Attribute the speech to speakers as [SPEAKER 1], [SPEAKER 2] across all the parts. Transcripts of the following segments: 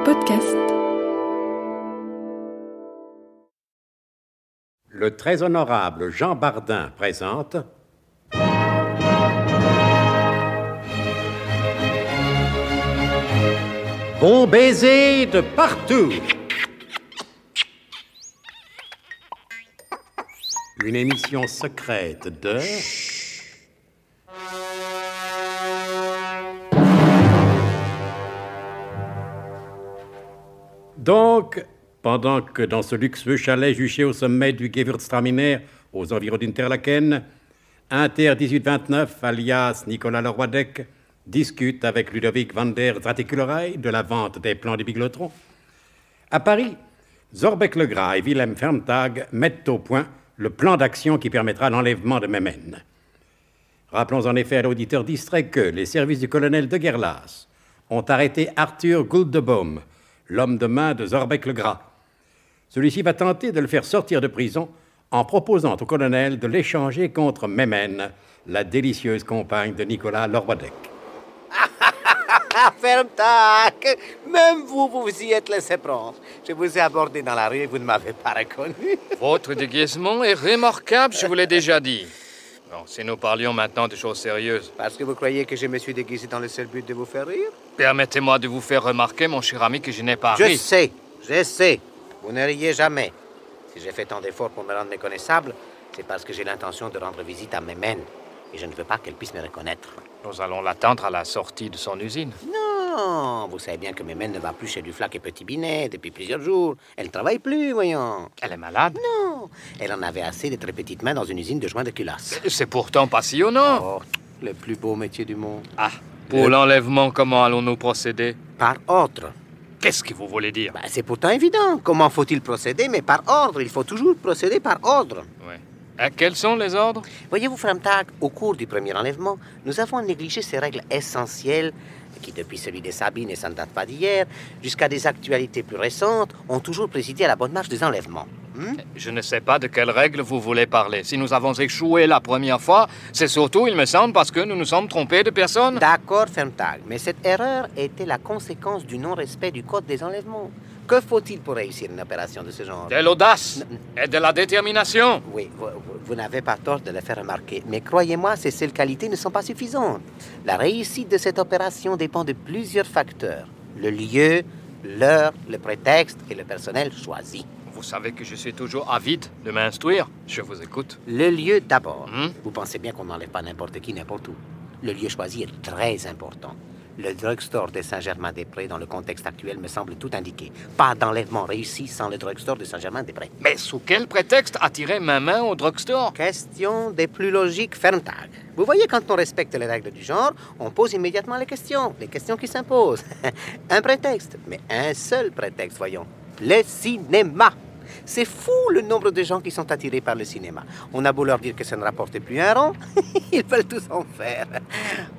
[SPEAKER 1] Podcast.
[SPEAKER 2] Le très honorable Jean Bardin présente Bon baiser de partout. Une émission secrète de... Donc, pendant que dans ce luxueux chalet juché au sommet du Gewürztraminer, aux environs d'Interlaken, Inter 1829, alias Nicolas Leroydec, discute avec Ludovic van der Zaticulerey de la vente des plans du Biglotron. À Paris, Zorbeck-Legras et Wilhelm Ferntag mettent au point le plan d'action qui permettra l'enlèvement de Memen. Rappelons en effet à l'auditeur distrait que les services du colonel de Guerlas ont arrêté Arthur Guldebaum, l'homme de main de Zorbeck-Legras. Celui-ci va tenter de le faire sortir de prison en proposant au colonel de l'échanger contre Memen, la délicieuse compagne de Nicolas Leroydec.
[SPEAKER 3] Ferntag, même vous vous y êtes laissé prendre. Je vous ai abordé dans la rue et vous ne m'avez pas reconnu.
[SPEAKER 4] Votre déguisement est remarquable, je vous l'ai déjà dit. Bon, si nous parlions maintenant de choses sérieuses.
[SPEAKER 3] Parce que vous croyez que je me suis déguisé dans le seul but de vous faire rire?
[SPEAKER 4] Permettez-moi de vous faire remarquer, mon cher ami, que je n'ai pas
[SPEAKER 3] Je
[SPEAKER 4] ri.
[SPEAKER 3] sais. Vous ne riez jamais. Si j'ai fait tant d'efforts pour me rendre méconnaissable, c'est parce que j'ai l'intention de rendre visite à Memen. Et je ne veux pas qu'elle puisse me reconnaître.
[SPEAKER 4] Nous allons l'attendre à la sortie de son usine.
[SPEAKER 3] Non, vous savez bien que Memen ne va plus chez Duflac et Petit Binet depuis plusieurs jours. Elle ne travaille plus, voyons.
[SPEAKER 4] Elle est malade?
[SPEAKER 3] Non, elle en avait assez d'être petites mains dans une usine de joints de culasse.
[SPEAKER 4] C'est pourtant passionnant.
[SPEAKER 3] Oh, le plus beau métier du monde.
[SPEAKER 4] Ah, pour l'enlèvement, comment allons-nous procéder?
[SPEAKER 3] Par ordre.
[SPEAKER 4] Qu'est-ce que vous voulez dire?
[SPEAKER 3] C'est pourtant évident. Comment faut-il procéder? Mais par ordre. Il faut toujours procéder par ordre.
[SPEAKER 4] Oui. Et quels sont les ordres?
[SPEAKER 3] Voyez-vous, Ferntag, au cours du premier enlèvement, nous avons négligé ces règles essentielles qui, depuis celui des Sabines, et ça ne date pas d'hier, jusqu'à des actualités plus récentes, ont toujours présidé à la bonne marche des enlèvements.
[SPEAKER 4] Je ne sais pas de quelles règles vous voulez parler. Si nous avons échoué la première fois, c'est surtout, il me semble, parce que nous nous sommes trompés de personne.
[SPEAKER 3] D'accord, Ferntag, mais cette erreur était la conséquence du non-respect du code des enlèvements. Que faut-il pour réussir une opération de ce genre?
[SPEAKER 4] De l'audace et de la détermination.
[SPEAKER 3] Oui, vous n'avez pas tort de le faire remarquer, mais croyez-moi, ces seules qualités ne sont pas suffisantes. La réussite de cette opération dépend de plusieurs facteurs. Le lieu, l'heure, le prétexte et le personnel choisi.
[SPEAKER 4] Vous savez que je suis toujours avide de m'instruire. Je vous écoute.
[SPEAKER 3] Le lieu d'abord. Vous pensez bien qu'on n'enlève pas n'importe qui, n'importe où. Le lieu choisi est très important. Le drugstore de Saint-Germain-des-Prés, dans le contexte actuel, me semble tout indiqué. Pas d'enlèvement réussi sans le drugstore de Saint-Germain-des-Prés.
[SPEAKER 4] Mais sous quel prétexte attirer ma main au drugstore?
[SPEAKER 3] Question des plus logiques, Ferntag. Vous voyez, quand on respecte les règles du genre, on pose immédiatement les questions qui s'imposent. Un prétexte, mais un seul prétexte, voyons. Le cinéma. C'est fou le nombre de gens qui sont attirés par le cinéma. On a beau leur dire que ça ne rapporte plus un rond, ils veulent tous en faire.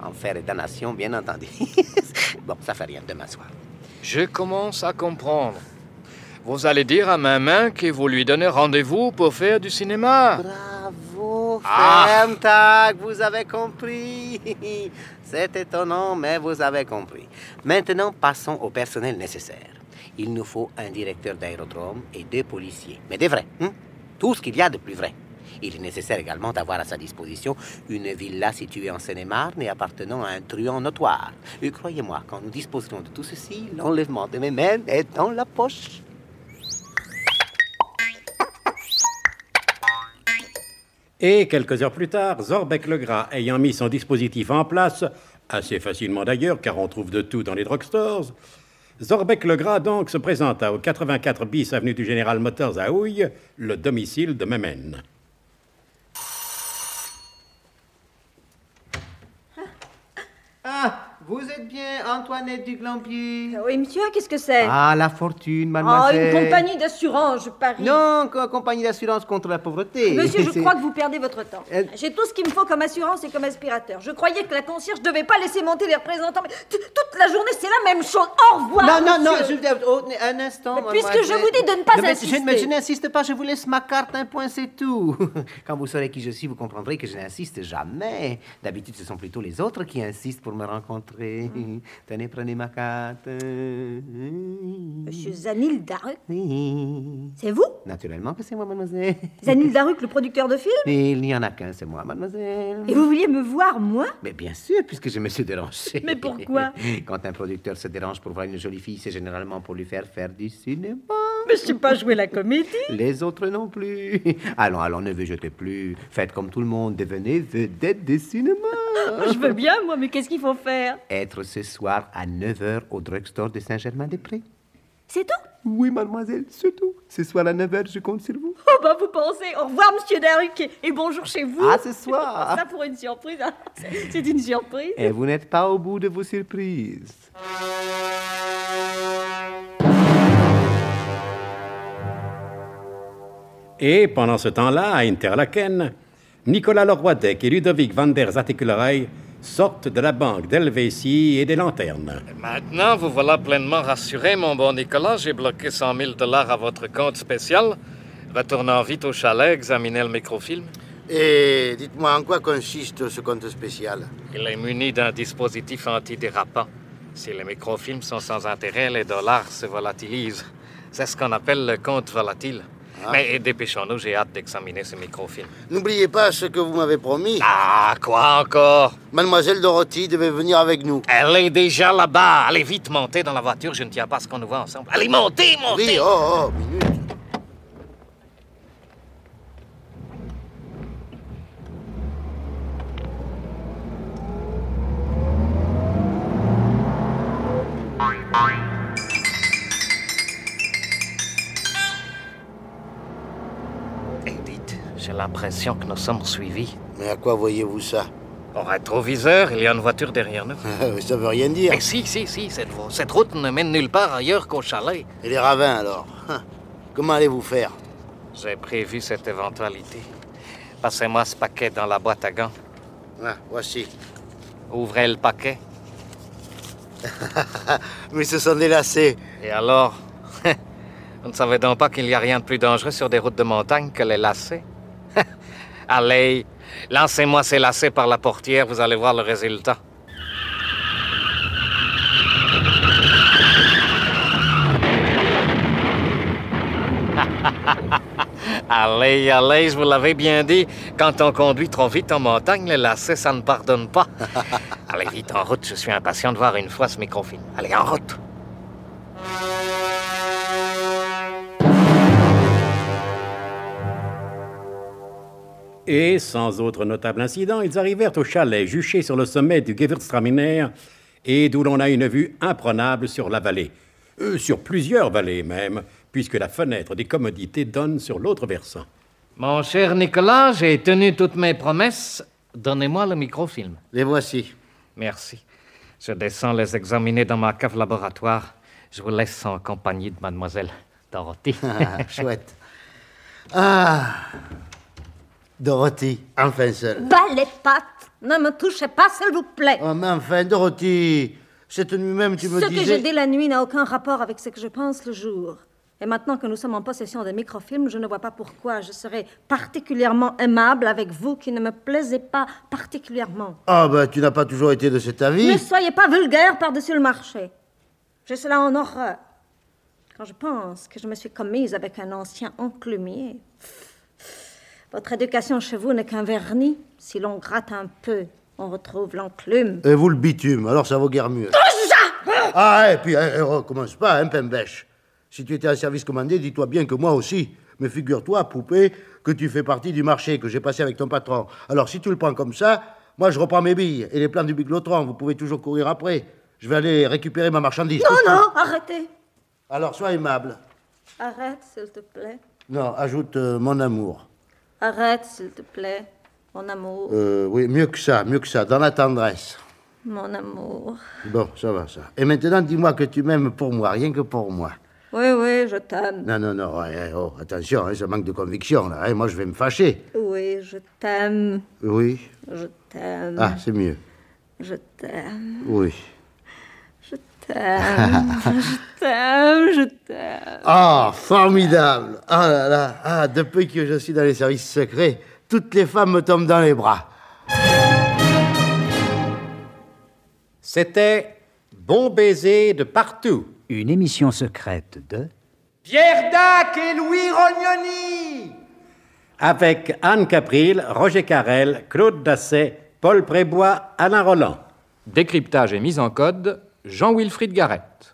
[SPEAKER 3] Enfer et damnation, bien entendu. Bon, ça fait rien, demain soir.
[SPEAKER 4] Je commence à comprendre. Vous allez dire à ma main que vous lui donnez rendez-vous pour faire du cinéma.
[SPEAKER 3] Bravo, Ferntag, vous avez compris. C'est étonnant, mais vous avez compris. Maintenant, passons au personnel nécessaire. Il nous faut un directeur d'aérodrome et 2 policiers. Mais des vrais, tout ce qu'il y a de plus vrai. Il est nécessaire également d'avoir à sa disposition une villa située en Seine-et-Marne et appartenant à un truand notoire. Et croyez-moi, quand nous disposerons de tout ceci, l'enlèvement de Memen est dans la poche.
[SPEAKER 2] Et quelques heures plus tard, Zorbeck-Legras, ayant mis son dispositif en place, assez facilement d'ailleurs, car on trouve de tout dans les drugstores, Zorbeck-Legras donc se présenta au 84 bis avenue du General Motors à Houille, le domicile de Memen.
[SPEAKER 3] Vous êtes bien Antoinette du Glampier?
[SPEAKER 5] Oui, monsieur, qu'est-ce que c'est?
[SPEAKER 3] La fortune,
[SPEAKER 5] Oh,
[SPEAKER 3] mademoiselle.
[SPEAKER 5] une compagnie d'assurance, je parie.
[SPEAKER 3] Non, compagnie d'assurance contre la pauvreté.
[SPEAKER 5] Monsieur, je crois que vous perdez votre temps. J'ai tout ce qu'il me faut comme assurance et comme aspirateur. Je croyais que la concierge ne devait pas laisser monter les représentants, mais toute la journée, c'est la même chose. Au revoir,
[SPEAKER 3] Non,
[SPEAKER 5] monsieur.
[SPEAKER 3] un instant,
[SPEAKER 5] Mais puisque je vous dis de ne pas insister.
[SPEAKER 3] Je n'insiste pas, je vous laisse ma carte, un point, c'est tout. Quand vous saurez qui je suis, vous comprendrez que je n'insiste jamais. D'habitude, ce sont plutôt les autres qui insistent pour me rencontrer. prêt. Tenez, prenez ma carte.
[SPEAKER 5] Monsieur Zanil Daruk?
[SPEAKER 3] Oui.
[SPEAKER 5] C'est vous?
[SPEAKER 3] Naturellement que c'est moi, mademoiselle.
[SPEAKER 5] Zanil Daruk, le producteur de films?
[SPEAKER 3] Mais il n'y en a qu'un, c'est moi, mademoiselle.
[SPEAKER 5] Et vous vouliez me voir, moi?
[SPEAKER 3] Mais bien sûr, puisque je me suis dérangé.
[SPEAKER 5] Mais pourquoi?
[SPEAKER 3] Quand un producteur se dérange pour voir une jolie fille, c'est généralement pour lui faire du cinéma.
[SPEAKER 5] Mais je sais pas jouer la comédie.
[SPEAKER 3] Les autres non plus. Allons, ne vous jetez plus. Faites comme tout le monde, devenez vedette de cinéma.
[SPEAKER 5] Je veux bien, moi, mais qu'est-ce qu'il faut faire?
[SPEAKER 3] Être ce soir à 9h au drugstore de Saint-Germain-des-Prés.
[SPEAKER 5] C'est tout?
[SPEAKER 3] Oui, mademoiselle, c'est tout. Ce soir à 9h, je compte sur vous.
[SPEAKER 5] Oh, bah, vous pensez. Au revoir, monsieur Daruk, et bonjour chez vous.
[SPEAKER 3] Ah, ce soir.
[SPEAKER 5] Ça pour une surprise. Hein. C'est une surprise.
[SPEAKER 3] Et vous n'êtes pas au bout de vos surprises.
[SPEAKER 2] Et pendant ce temps-là, à Interlaken, Nicolas Leroy-Deck et Ludovic van der Zatekulerij sortent de la banque d'Helvétie et des lanternes.
[SPEAKER 4] Maintenant, vous voilà pleinement rassuré, mon bon Nicolas. J'ai bloqué 100 000 $ à votre compte spécial. Retournant vite au chalet, examiner le microfilm.
[SPEAKER 1] Et dites-moi, en quoi consiste ce compte spécial?
[SPEAKER 4] Il est muni d'un dispositif antidérapant. Si les microfilms sont sans intérêt, les dollars se volatilisent. C'est ce qu'on appelle le compte volatile. Ah. Mais dépêchons-nous, j'ai hâte d'examiner ce microfilm.
[SPEAKER 1] N'oubliez pas ce que vous m'avez promis.
[SPEAKER 4] Ah, quoi encore?
[SPEAKER 1] Mademoiselle Dorothy devait venir avec nous.
[SPEAKER 4] Elle est déjà là-bas. Allez vite, montez dans la voiture, je ne tiens pas à ce qu'on nous voit ensemble. Allez, montez!
[SPEAKER 1] Oui, minute.
[SPEAKER 4] J'ai l'impression que nous sommes suivis.
[SPEAKER 1] Mais à quoi voyez-vous ça?
[SPEAKER 4] Au rétroviseur, il y a une voiture derrière nous.
[SPEAKER 1] Ça veut rien dire.
[SPEAKER 4] Mais si, cette route ne mène nulle part ailleurs qu'au chalet.
[SPEAKER 1] Et les ravins, alors? Comment allez-vous faire?
[SPEAKER 4] J'ai prévu cette éventualité. Passez-moi ce paquet dans la boîte à gants.
[SPEAKER 1] Ah, voici.
[SPEAKER 4] Ouvrez le paquet.
[SPEAKER 1] Mais ce sont des lacets.
[SPEAKER 4] Et alors? Vous ne savez donc pas qu'il n'y a rien de plus dangereux sur des routes de montagne que les lacets? Allez, lancez-moi ces lacets par la portière, vous allez voir le résultat. Allez, je vous l'avais bien dit. Quand on conduit trop vite en montagne, les lacets, ça ne pardonne pas. Allez, vite, en route, je suis impatient de voir une fois ce microfilm. Allez, en route.
[SPEAKER 2] Et, sans autre notable incident, ils arrivèrent au chalet juché sur le sommet du Gewürztraminer et d'où l'on a une vue imprenable sur la vallée. Sur plusieurs vallées même, puisque la fenêtre des commodités donne sur l'autre versant.
[SPEAKER 4] Mon cher Nicolas, j'ai tenu toutes mes promesses. Donnez-moi le microfilm.
[SPEAKER 1] Les voici.
[SPEAKER 4] Merci. Je descends les examiner dans ma cave laboratoire. Je vous laisse en compagnie de mademoiselle Dorothy.
[SPEAKER 1] Chouette. Ah, Dorothy, enfin seule.
[SPEAKER 5] Bas les pattes! Ne me touchez pas, s'il vous plaît!
[SPEAKER 1] Oh, mais enfin, Dorothy, cette nuit même, tu me disais...
[SPEAKER 5] Ce que j'ai dit la nuit n'a aucun rapport avec ce que je pense le jour. Et maintenant que nous sommes en possession des microfilms, je ne vois pas pourquoi je serais particulièrement aimable avec vous qui ne me plaisez pas particulièrement.
[SPEAKER 1] Ah, ben, tu n'as pas toujours été de cet avis.
[SPEAKER 5] Ne soyez pas vulgaire par-dessus le marché. J'ai cela en horreur. Quand je pense que je me suis commise avec un ancien enclumier... Votre éducation chez vous n'est qu'un vernis. Si l'on gratte un peu, on retrouve l'enclume.
[SPEAKER 1] Et vous, le bitume, alors ça vaut guère mieux. Ah, et puis, recommence pas, hein, Pembèche. Si tu étais un service commandé, dis-toi bien que moi aussi. Mais figure-toi, poupée, que tu fais partie du marché que j'ai passé avec ton patron. Alors, si tu le prends comme ça, moi, je reprends mes billes. Et les plans du Biglotron, vous pouvez toujours courir après. Je vais aller récupérer ma marchandise.
[SPEAKER 5] Non, arrêtez.
[SPEAKER 1] Alors, sois aimable.
[SPEAKER 5] Arrête, s'il te plaît.
[SPEAKER 1] Non, ajoute mon amour.
[SPEAKER 5] Arrête, s'il te plaît, mon amour.
[SPEAKER 1] Oui, mieux que ça, dans la tendresse.
[SPEAKER 5] Mon amour.
[SPEAKER 1] Bon, ça va, ça. Et maintenant, dis-moi que tu m'aimes pour moi, rien que pour moi.
[SPEAKER 5] Oui, je t'aime.
[SPEAKER 1] Non, attention, hein, ça manque de conviction, là. Hein, moi, je vais me fâcher.
[SPEAKER 5] Oui, je t'aime.
[SPEAKER 1] Oui.
[SPEAKER 5] Je t'aime.
[SPEAKER 1] Ah, c'est mieux.
[SPEAKER 5] Je t'aime.
[SPEAKER 1] Oui.
[SPEAKER 5] Je t'aime. Je t'aime.
[SPEAKER 1] Ah, formidable. Ah là là. Ah, depuis que je suis dans les services secrets, toutes les femmes me tombent dans les bras.
[SPEAKER 2] C'était Bon baiser de partout.
[SPEAKER 6] Une émission secrète de
[SPEAKER 7] Pierre Dac et Louis Rognoni.
[SPEAKER 2] Avec Anne Capril, Roger Carrel, Claude Dasset, Paul Prébois, Alain Roland.
[SPEAKER 8] Décryptage et mise en code, Jean-Wilfried Garrett.